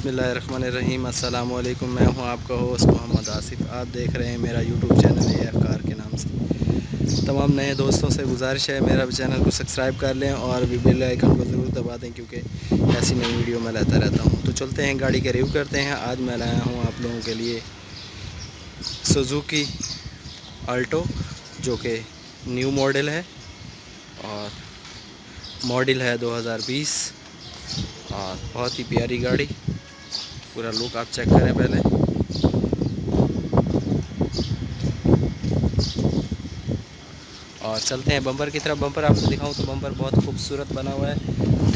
बिस्मिल्लाहिर्रहमानिर्रहीम। अस्सलाम वालेकुम। मैं हूं आपका होस्ट मोहम्मद आसिफ। आप देख रहे हैं मेरा यूट्यूब चैनल AF कार के नाम से। तमाम नए दोस्तों से गुजारिश है मेरा चैनल को सब्सक्राइब कर लें और भी बेल आइकन को ज़रूर दबा दें, क्योंकि ऐसी नई वीडियो मैं लाता रहता हूं। तो चलते हैं गाड़ी के रिव्यू करते हैं। आज मैं लाया हूँ आप लोगों के लिए सुजुकी आल्टो, जो कि न्यू मॉडल है और मॉडल है 2020 और बहुत ही प्यारी गाड़ी। पूरा लुक आप चेक करें पहले। और चलते हैं बम्पर की तरफ। बम्पर आपको दिखाऊं तो बम्पर बहुत खूबसूरत बना हुआ है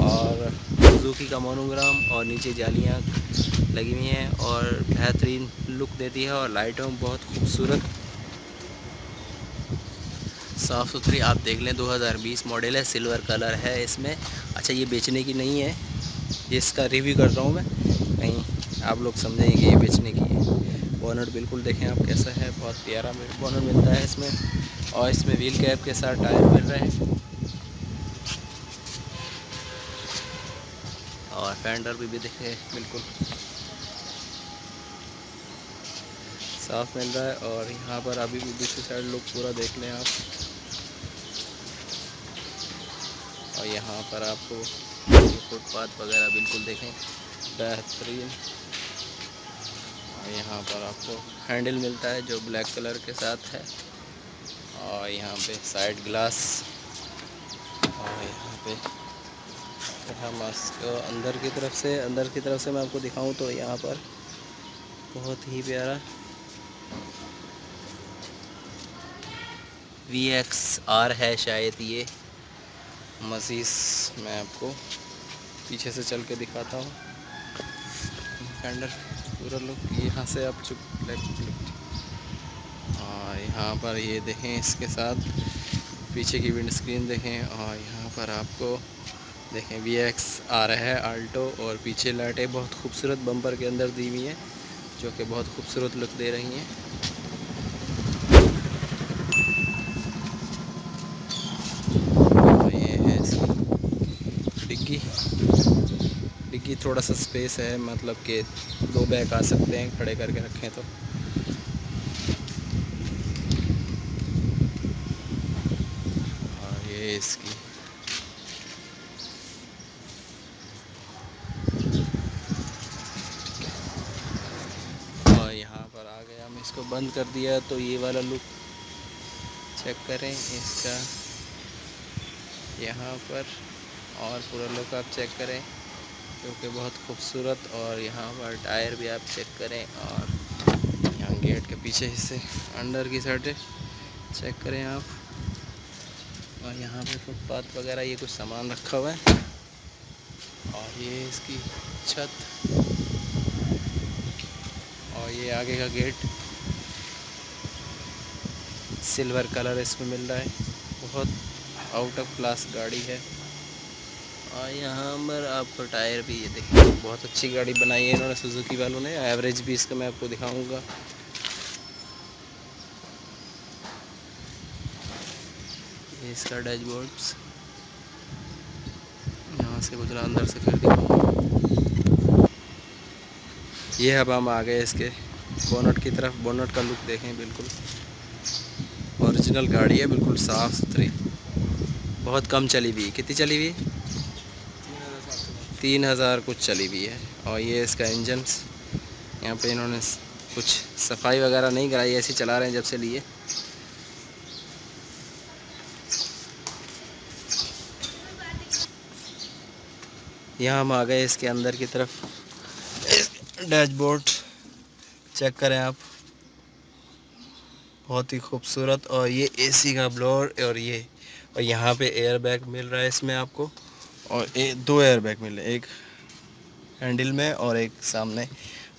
और सुजुकी का मोनोग्राम और नीचे जालियां लगी हुई हैं और बेहतरीन लुक देती है। और लाइटों बहुत खूबसूरत साफ़ सुथरी आप देख लें। 2020 मॉडल है, सिल्वर कलर है इसमें। अच्छा, ये बेचने की नहीं है, इसका रिव्यू कर रहा हूँ मैं, कहीं आप लोग समझेंगे कि ये बेचने की है। बोनट बिल्कुल देखें आप कैसा है, बहुत प्यारा बोनट मिलता है इसमें। और इसमें व्हील कैप के साथ टायर मिल रहे हैं और फेंडर भी देखें बिल्कुल साफ़ मिल रहा है। और यहाँ पर अभी भी दूसरी साइड लुक पूरा देख लें आप। और यहाँ पर आपको फुटपाथ वगैरह बिल्कुल देखें बेहतरीन। और यहाँ पर आपको हैंडल मिलता है जो ब्लैक कलर के साथ है। और यहाँ पे साइड ग्लास। और यहाँ पे हम अंदर की तरफ से मैं आपको दिखाऊं तो यहाँ पर बहुत ही प्यारा VXR है शायद ये। मज़ीद मैं आपको पीछे से चल के दिखाता हूँ। फेंडर पूरा लुक यहाँ से आप चुप ब्लैक लुक। और यहाँ पर ये देखें, इसके साथ पीछे की विंड स्क्रीन देखें। और यहाँ पर आपको देखें VXR है आल्टो और पीछे लाइटें बहुत खूबसूरत बम्पर के अंदर दी हुई हैं, जो कि बहुत खूबसूरत लुक दे रही हैं। और ये है इसकी डिग्गी थोड़ा सा स्पेस है, मतलब कि 2 बैग आ सकते हैं खड़े करके रखें तो। और ये इसकी और यहाँ पर आ गया, हम इसको बंद कर दिया तो ये वाला लुक चेक करें इसका यहाँ पर। और पूरा लुक आप चेक करें जो कि बहुत खूबसूरत। और यहाँ पर टायर भी आप चेक करें। और यहाँ गेट के पीछे हिस्से अंदर की साइड चेक करें आप। और यहाँ पे फुटपाथ वगैरह ये कुछ सामान रखा हुआ है। और ये इसकी छत और ये आगे का गेट सिल्वर कलर इसमें मिल रहा है। बहुत आउट ऑफ क्लास गाड़ी है। और यहाँ पर आपको टायर भी ये देखिए, बहुत अच्छी गाड़ी बनाई है इन्होंने सुजुकी वालों ने। एवरेज भी इसका मैं आपको दिखाऊंगा। ये इसका डैशबोर्ड्स यहाँ से गुजरा, अंदर से फिर दिखाऊंगा। ये अब हम आ गए इसके बोनट की तरफ। बोनट का लुक देखें, बिल्कुल ओरिजिनल गाड़ी है, बिल्कुल साफ़ सुथरी। बहुत कम चली हुई। कितनी चली हुई? 3000 कुछ चली हुई है। और ये इसका इंजन, यहाँ पे इन्होंने कुछ सफाई वगैरह नहीं कराई, ऐसी चला रहे हैं जब से लिए। यहाँ हम आ गए इसके अंदर की तरफ। डैशबोर्ड चेक करें आप, बहुत ही खूबसूरत। और ये AC का ब्लोअर और यहाँ पे एयर बैग मिल रहा है इसमें आपको। और 2 एयर बैग मिल रहे हैं, एक हैंडल में और एक सामने।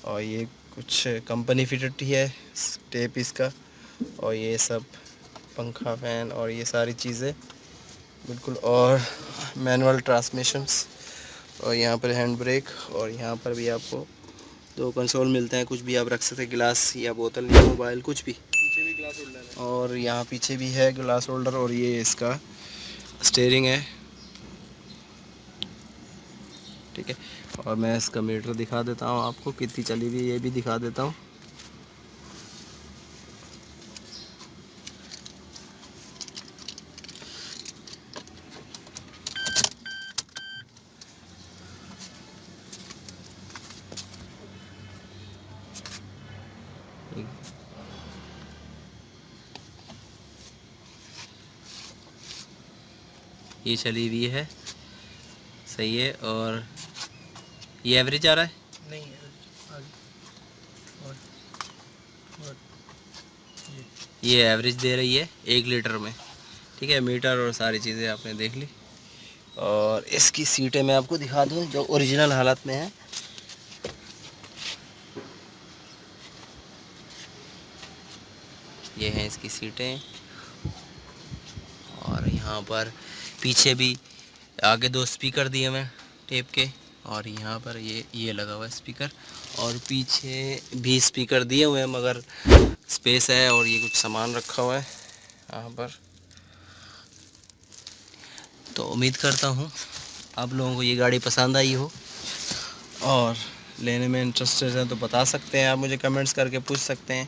और ये कुछ कंपनी फिटेड ही है टेप इसका। और ये सब पंखा फैन और ये सारी चीज़ें बिल्कुल। और मैनुअल ट्रांसमिशंस। और यहाँ पर हैंड ब्रेक। और यहाँ पर भी आपको 2 कंसोल मिलते हैं, कुछ भी आप रख सकते हैं, गिलास या बोतल या मोबाइल कुछ भी। पीछे भी ग्लास होल्डर है। और यहाँ पीछे भी है ग्लास होल्डर। और ये इसका स्टीयरिंग है, ठीक है। और मैं इसका मीटर दिखा देता हूँ आपको, कितनी चली हुई ये भी दिखा देता हूँ। ये चली हुई है, सही है। और ये एवरेज आ रहा है? नहीं, ये एवरेज दे रही है 1 लीटर में, ठीक है। मीटर और सारी चीज़ें आपने देख ली। और इसकी सीटें मैं आपको दिखा दूँ जो ओरिजिनल हालत में है। ये हैं इसकी सीटें। और यहाँ पर पीछे भी आगे 2 स्पीकर दिए हुए हैं टेप के, और यहाँ पर ये लगा हुआ है स्पीकर, और पीछे भी स्पीकर दिए हुए हैं मगर स्पेस है, और ये कुछ सामान रखा हुआ है यहाँ पर। तो उम्मीद करता हूँ आप लोगों को ये गाड़ी पसंद आई हो, और लेने में इंटरेस्टेड हैं तो बता सकते हैं, आप मुझे कमेंट्स करके पूछ सकते हैं।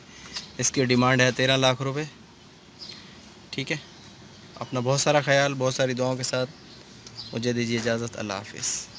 इसकी डिमांड है 13 लाख रुपए, ठीक है। अपना बहुत सारा ख्याल, बहुत सारी दुआओं के साथ मुझे दीजिए इजाज़त। अल्लाह हाफिज़।